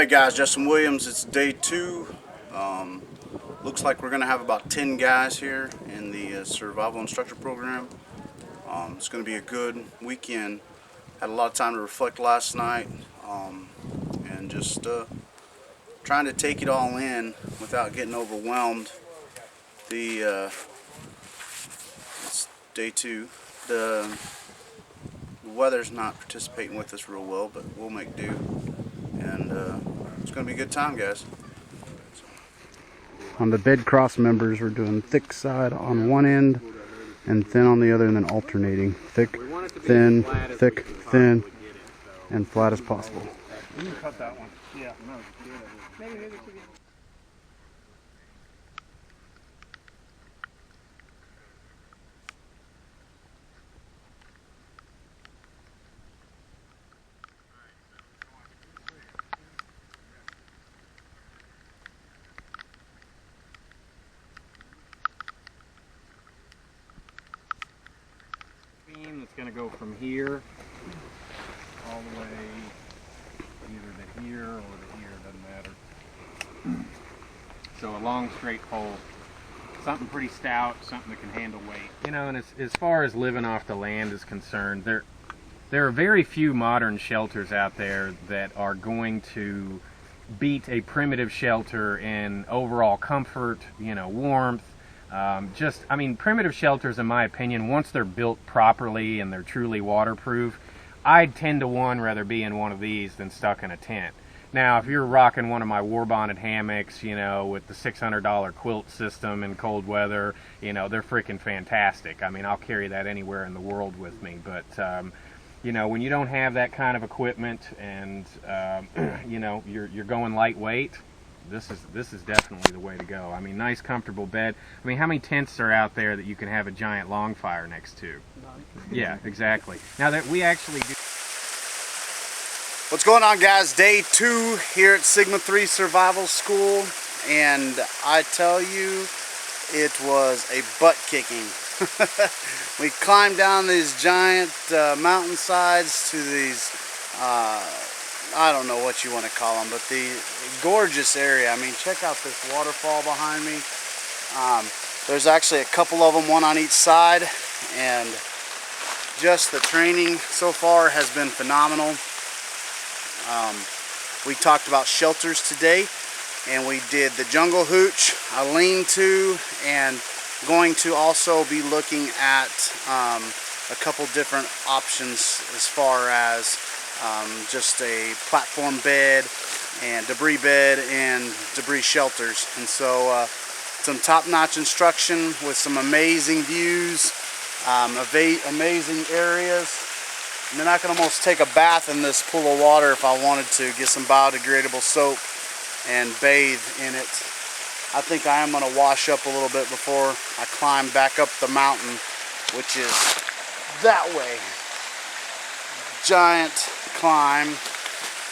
Alright guys, Justin Williams, it's day 2. Looks like we're going to have about 10 guys here in the survival instructor program. It's going to be a good weekend. Had a lot of time to reflect last night and just trying to take it all in without getting overwhelmed. It's day 2. The weather's not participating with us real well, but we'll make do. And it's going to be a good time, guys. On the bed cross members, we're doing thick side on one end and thin on the other, and then alternating. Thick, thin, thick, thin, and flat as possible. You can cut that one. Yeah. Maybe that's going to go from here all the way either to here or to here, doesn't matter. So a long straight pole, something pretty stout, something that can handle weight. You know, and as far as living off the land is concerned, there are very few modern shelters out there that are going to beat a primitive shelter in overall comfort, you know, warmth. I mean, primitive shelters, in my opinion, once they're built properly and they're truly waterproof, I'd 10 to 1 rather be in one of these than stuck in a tent. Now, if you're rocking one of my war bonded hammocks, you know, with the $600 quilt system in cold weather, you know, they're freaking fantastic. I mean, I'll carry that anywhere in the world with me. But, you know, when you don't have that kind of equipment and, you know, you're going lightweight, this is definitely the way to go. I mean, nice, comfortable bed. I mean, how many tents are out there that you can have a giant long fire next to? Yeah, exactly. Now that we actually do. What's going on, guys? Day 2 here at Sigma 3 Survival School, and I tell you, it was a butt kicking. We climbed down these giant mountainsides to these I don't know what you want to call them, but the gorgeous area. I mean, check out this waterfall behind me. There's actually a couple of them, one on each side, and just the training so far has been phenomenal. We talked about shelters today, and we did the jungle hooch, a lean-to, and going to also be looking at a couple different options as far as just a platform bed and debris shelters. And so some top-notch instruction with some amazing views, amazing areas. And then I can almost take a bath in this pool of water if I wanted to, get some biodegradable soap and bathe in it. I think I am going to wash up a little bit before I climb back up the mountain, which is that way. Giant climb.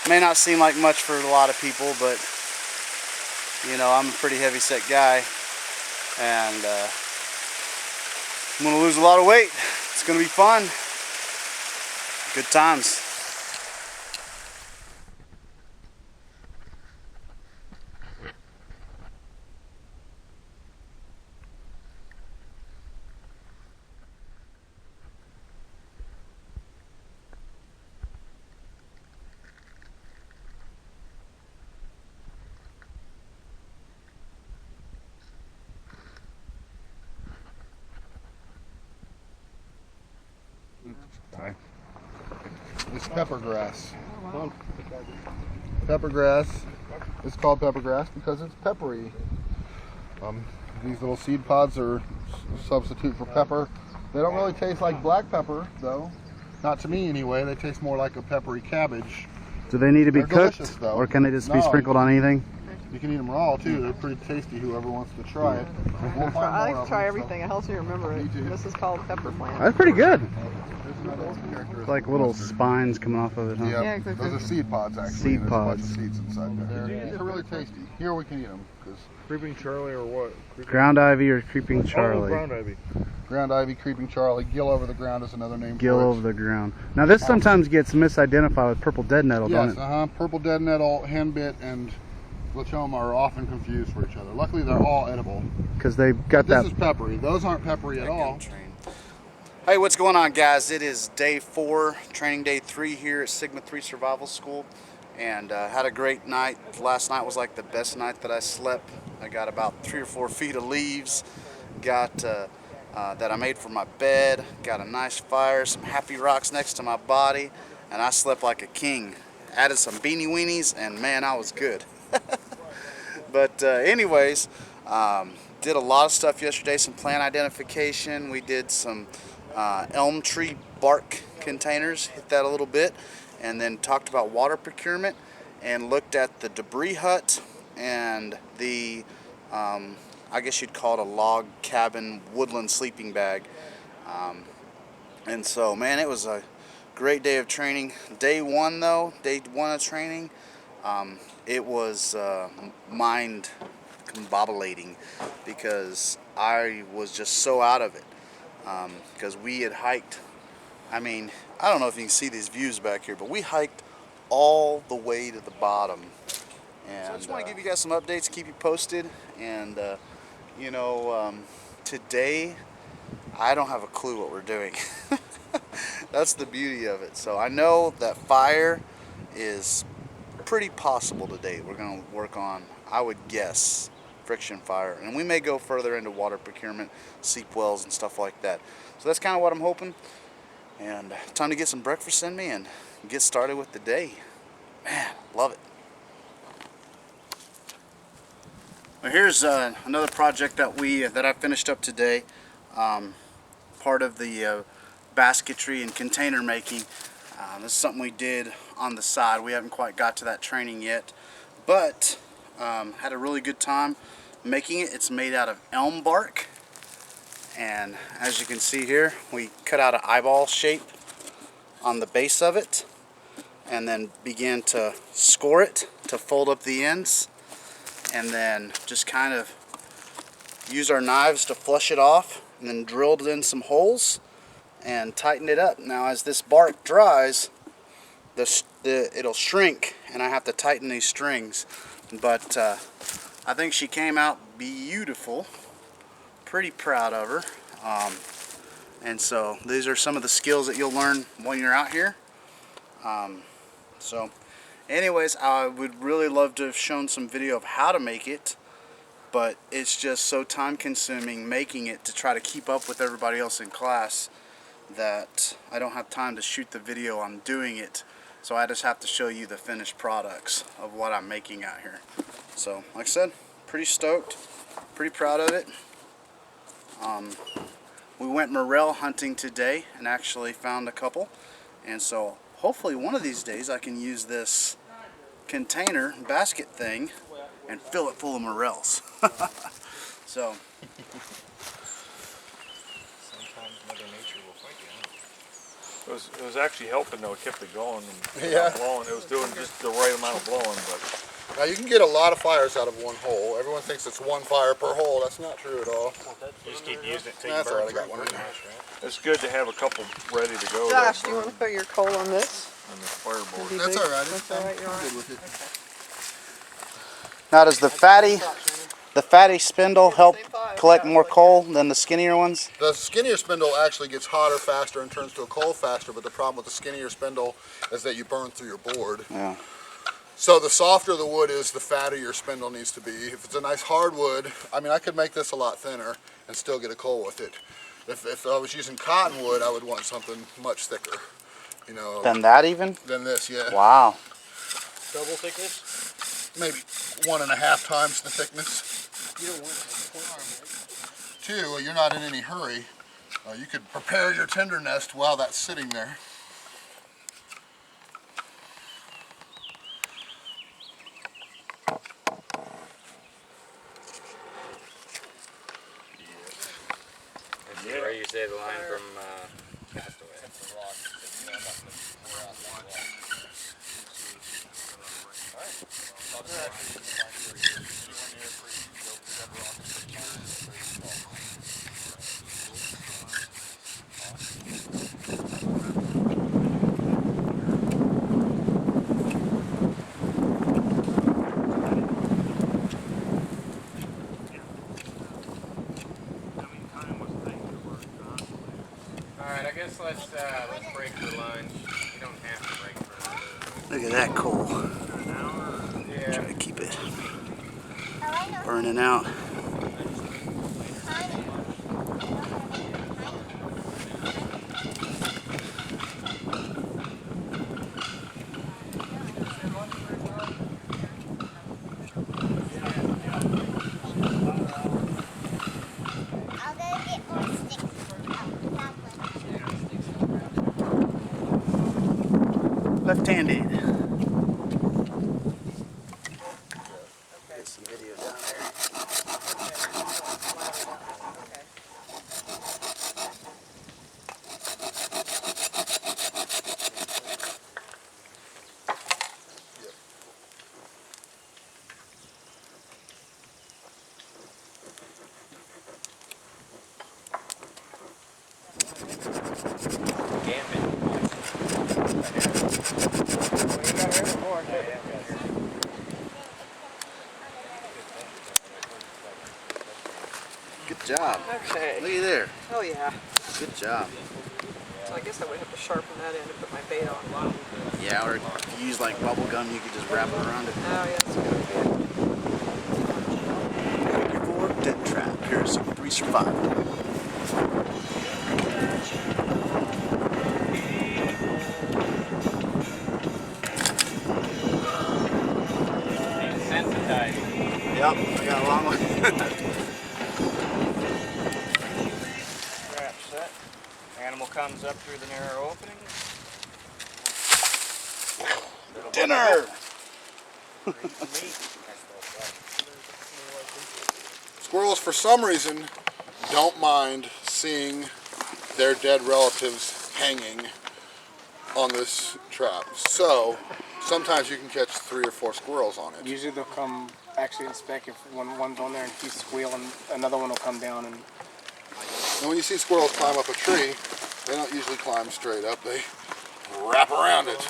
May not seem like much for a lot of people, but you know, I'm a pretty heavy set guy, and I'm going to lose a lot of weight. It's going to be fun. Good times. It's peppergrass. Peppergrass is called peppergrass because it's peppery. These little seed pods are a substitute for pepper. They don't really taste like black pepper, though. Not to me, anyway. They taste more like a peppery cabbage. Do they need to be They're cooked, or can they just be sprinkled on anything? You can eat them raw, too. They're pretty tasty, whoever wants to try it. I like to try everything. It helps me remember it. This is called pepper plant. That's pretty good. It's like little spines coming off of it, huh? Yeah, exactly. Those are seed pods, actually. Seed pods. There's a bunch of seeds inside there. They're really tasty. Here we can eat them. Creeping Charlie or what? Ground ivy or creeping Charlie? Oh, ground ivy. ground ivy, creeping Charlie. Gill over the ground is another name Gill for it. over the ground. Now this sometimes gets misidentified with purple dead nettle, Yes, don't it? purple dead nettle, henbit, and lechoma are often confused for each other. Luckily, they're all edible. Because they've got that. This is peppery. Those aren't peppery at all. Hey, what's going on, guys? It is day 4, training day 3 here at Sigma 3 Survival School, and had a great night. Last night was like the best night that I slept. I got about 3 or 4 feet of leaves, got that I made for my bed, got a nice fire, some happy rocks next to my body, and I slept like a king. Added some beanie weenies, and man, I was good. But anyways, did a lot of stuff yesterday, some plant identification. We did some elm tree bark containers, hit that a little bit, and then talked about water procurement and looked at the debris hut and the I guess you'd call it a log cabin woodland sleeping bag. And so, man, it was a great day of training. Day 1 though, day 1 of training, it was mind combobulating because I was just so out of it. Because we had hiked, I mean, I don't know if you can see these views back here, but we hiked all the way to the bottom. And so I just want to give you guys some updates, keep you posted. And you know, today I don't have a clue what we're doing. That's the beauty of it. So I know that fire is pretty possible today. We're going to work on, I would guess, friction fire, and we may go further into water procurement, seep wells and stuff like that. So that's kind of what I'm hoping. And time to get some breakfast in me and get started with the day. Man, love it. Well, here's another project that I finished up today. Part of the basketry and container making. This is something we did on the side. We haven't quite got to that training yet, but had a really good time making it. It's made out of elm bark, and as you can see here, we cut out an eyeball shape on the base of it and then began to score it to fold up the ends, and then just kind of use our knives to flush it off, and then drilled in some holes and tightened it up. Now as this bark dries, it'll shrink and I have to tighten these strings, but I think she came out beautiful. Pretty proud of her. And so these are some of the skills that you'll learn when you're out here. So anyways, I would really love to have shown some video of how to make it, but it's just so time consuming making it to try to keep up with everybody else in class that I don't have time to shoot the video on doing it. So I just have to show you the finished products of what I'm making out here. So like I said, pretty stoked, pretty proud of it. We went morel hunting today and actually found a couple, and so hopefully one of these days I can use this container basket thing and fill it full of morels. So sometimes Mother Nature will fight you. It was actually helping though. It kept it going and Yeah. blowing. It was doing just the right amount of blowing, but Now you can get a lot of fires out of one hole. Everyone thinks it's one fire per hole. That's not true at all. you just keep using it till you That's burn all right, I got through one pretty right much, right? It's good to have a couple ready to go. Josh, do you want to put your coal on this? on the fireboard. Be That's big? all right. That's all right, you're all I'm right. good with it. now does the fatty spindle help collect more coal than the skinnier ones? The skinnier spindle actually gets hotter faster and turns to a coal faster, but the problem with the skinnier spindle is that you burn through your board. Yeah. So the softer the wood is, the fatter your spindle needs to be. If it's a nice hardwood, I mean, I could make this a lot thinner and still get a coal with it. If I was using cottonwood, I would want something much thicker, you know. Than that even? Than this, yeah. Wow. Double thickness? Maybe 1.5 times the thickness. You don't want it. 2, you're not in any hurry. You could prepare your tinder nest while that's sitting there. Where you say the line from Castaway. Alright, I guess let's break for lunch. You don't have to break for lunch. Look at that coal. Yeah. Try to keep it burning out. Left-handed. Get some video down there. Good job. Okay. Look at there. Oh yeah. Good job. So I guess I would have to sharpen that end and put my bait on. Yeah, or if you use like bubble gum, you could just wrap it around it. Oh yeah, that's a good idea. Figure 4 dead trap. Here, Sigma 3 survived. Desensitized. Yep, I got a long one. Trap set. Animal comes up through the narrow opening. Dinner! Squirrels, for some reason, don't mind seeing their dead relatives hanging on this trap. So, sometimes you can catch 3 or 4 squirrels on it. Usually they'll come actually inspect if one's on there and keeps squealing, another one will come down and... And when you see squirrels climb up a tree, they don't usually climb straight up, they wrap around it.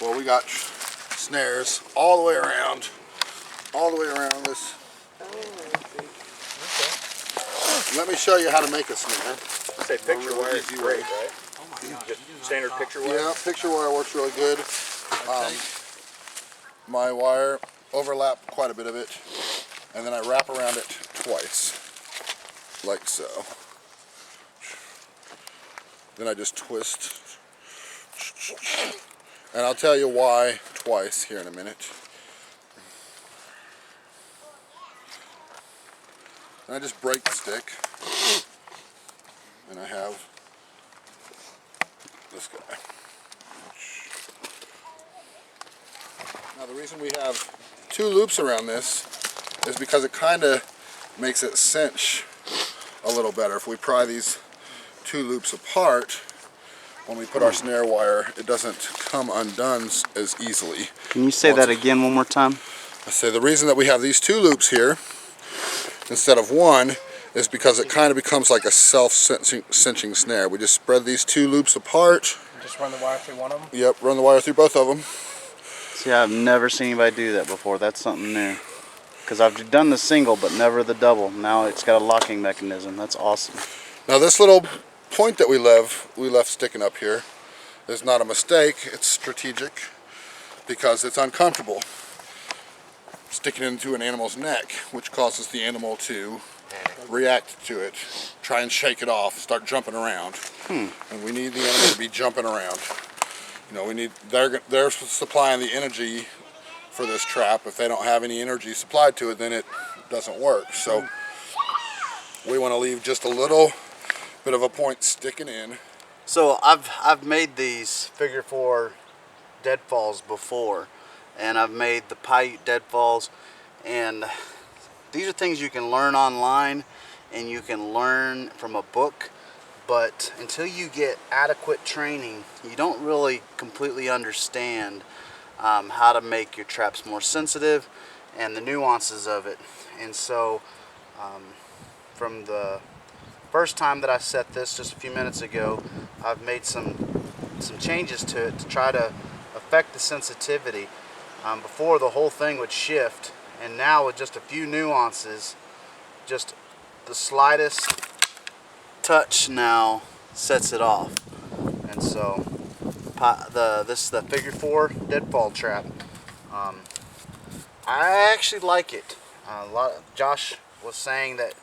Well, we got snares all the way around this. Let me show you how to make a snare. Say picture wire is great, right? Oh my gosh. Just standard picture wire? Yeah, picture wire works really good. My wire overlap quite a bit of it, and then I wrap around it twice, like so. Then I just twist, and I'll tell you why twice here in a minute. And I just break the stick, and I have this guy. Now the reason we have 2 loops around this is because it kind of makes it cinch a little better. If we pry these 2 loops apart, when we put our snare wire, it doesn't come undone as easily. Can you say that again one more time? I say the reason that we have these 2 loops here instead of 1 is because it kind of becomes like a self-cinching snare. We just spread these 2 loops apart. Just run the wire through one of them? Yep, run the wire through both of them. See, I've never seen anybody do that before. That's something new. Because I've done the single, but never the double. Now it's got a locking mechanism. That's awesome. Now this little point that we left sticking up here is not a mistake. It's strategic because it's uncomfortable. Sticking into an animal's neck, which causes the animal to react to it, try and shake it off, start jumping around. And we need the animal to be jumping around. You know, they're supplying the energy for this trap. If they don't have any energy supplied to it, then it doesn't work. So we want to leave just a little bit of a point sticking in. So I've made these figure 4 deadfalls before, and I've made the Paiute deadfalls, and these are things you can learn online and you can learn from a book, but until you get adequate training, you don't really completely understand how to make your traps more sensitive and the nuances of it. And so from the first time that I set this just a few minutes ago, I've made some changes to it to try to affect the sensitivity. Before, the whole thing would shift, and now with just a few nuances, just the slightest touch now sets it off. And so this is the figure 4 deadfall trap. I actually like it. Josh was saying that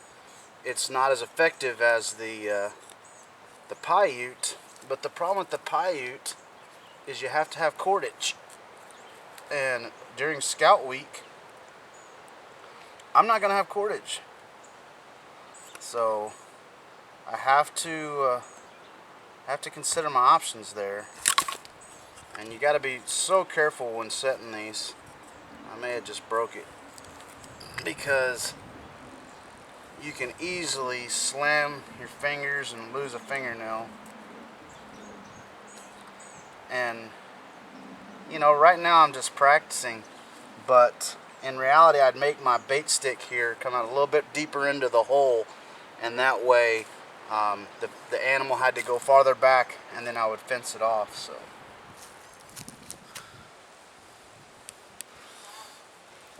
it's not as effective as the Paiute, but the problem with the Paiute is you have to have cordage. And during Scout Week, I'm not gonna have cordage, so I have to consider my options there. And you got to be so careful when setting these. I may have just broke it, because you can easily slam your fingers and lose a fingernail. And you know, right now I'm just practicing, but in reality I'd make my bait stick here come out a little bit deeper into the hole, and that way the animal had to go farther back, and then I would fence it off. So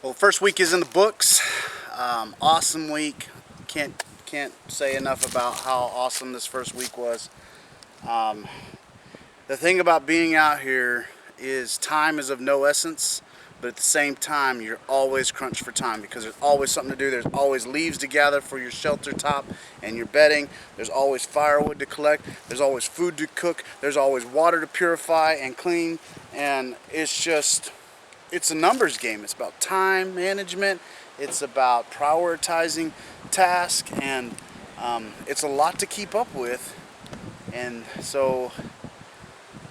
well, first week is in the books. Awesome week. Can't say enough about how awesome this first week was. The thing about being out here is time is of no essence, but at the same time you're always crunched for time, because there's always something to do. There's always leaves to gather for your shelter top and your bedding. There's always firewood to collect. There's always food to cook. There's always water to purify and clean. And it's a numbers game. It's about time management. It's about prioritizing tasks, and it's a lot to keep up with. And so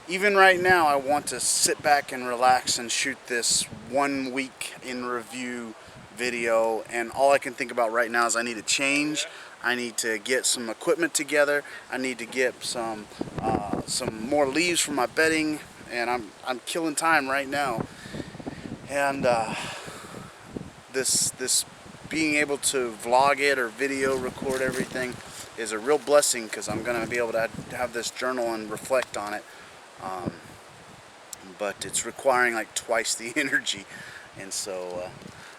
even right now, I want to sit back and relax and shoot this 1 week in review video, and all I can think about right now is I need to change. I need to get some equipment together. I need to get some more leaves for my bedding, and I'm killing time right now. And this being able to vlog it or video record everything is a real blessing, because I'm going to be able to have this journal and reflect on it. But it's requiring like twice the energy, and so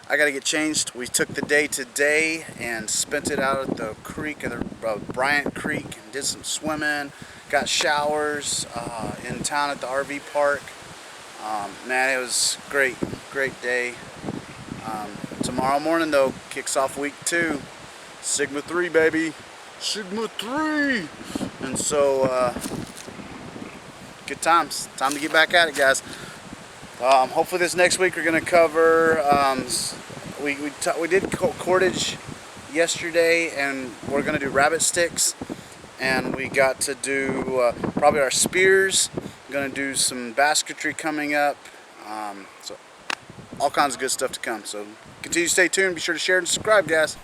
I got to get changed. We took the day today and spent it out at the creek, at the Bryant Creek, and did some swimming, got showers in town at the RV park. Man, it was great day. Tomorrow morning though kicks off week 2, Sigma 3, baby, Sigma 3, and so good times. Time to get back at it, guys. Hopefully this next week we're going to cover, we did cordage yesterday, and we're going to do rabbit sticks, and we got to do probably our spears. We're going to do some basketry coming up, so all kinds of good stuff to come. So continue to stay tuned. Be sure to share and subscribe, guys.